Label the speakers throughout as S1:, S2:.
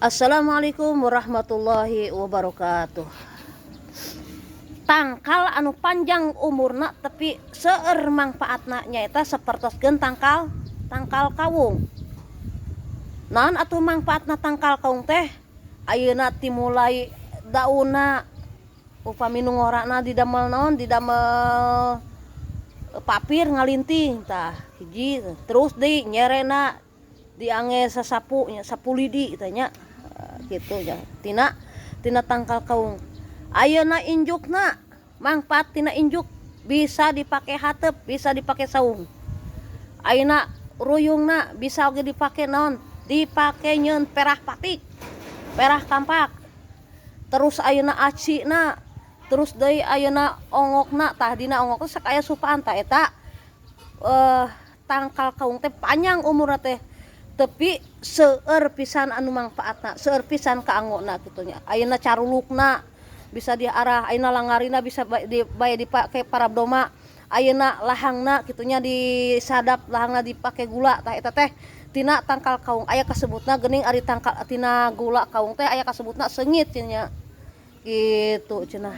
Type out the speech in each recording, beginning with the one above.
S1: Assalamualaikum warahmatullahi wabarakatuh. Tangkal anu panjang umurna tapi seueur manfaatna nyaeta sapertoskeun tangkal kawung. Naon atuh manfaatna tangkal kawung teh? Ayeuna timulai daunna upami nu ngorana didamel naon? Didamel papir ngalinting tah hiji, terus deui nyerena diangge sasapu nya sapu lidi teh nya kitu nya tina tangkal kaung. Ayeuna injukna manfaat tina injuk bisa dipake hateup, bisa dipake saung. Ayeuna ruyungna bisa oge dipake naon? Dipake nyeun perah patik, perah kampak. Terus ayeuna acina, terus deui ayeuna ongokna tah dina ongok teh sakaya supaan tah eta tangkal kaung teh panjang umurna teh. Tapi seueur pisan anu manfaatna, seueur pisan kaanggona kitu nya. Ayeuna carulukna bisa diarah, ayeuna langarina bisa bae dipake parabdoma, ayeuna lahangna kitu nya disadap, lahangna dipake gula tah eta teh tina tangkal kaung. Aya kasebutna geuning ari tangkal tina gula kaung teh aya kasebutna seungit nya. Kitu cenah.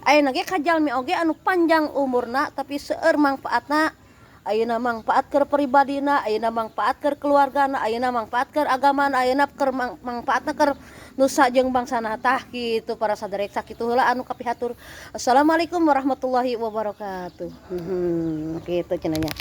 S1: Ayeuna ge kajalmi oge anu panjang umurna tapi seueur manfaatna. Ayeuna manfaat keur pribadina, ayeuna manfaat keur keluargana, ayeuna manfaat keur agamana, ayeuna keur manfaatna keur nusa jeung bangsana tah kitu para sadayek sakitu heula anu kapihatur. Assalamualaikum warahmatullahi wabarakatuh. Kitu cenah nya.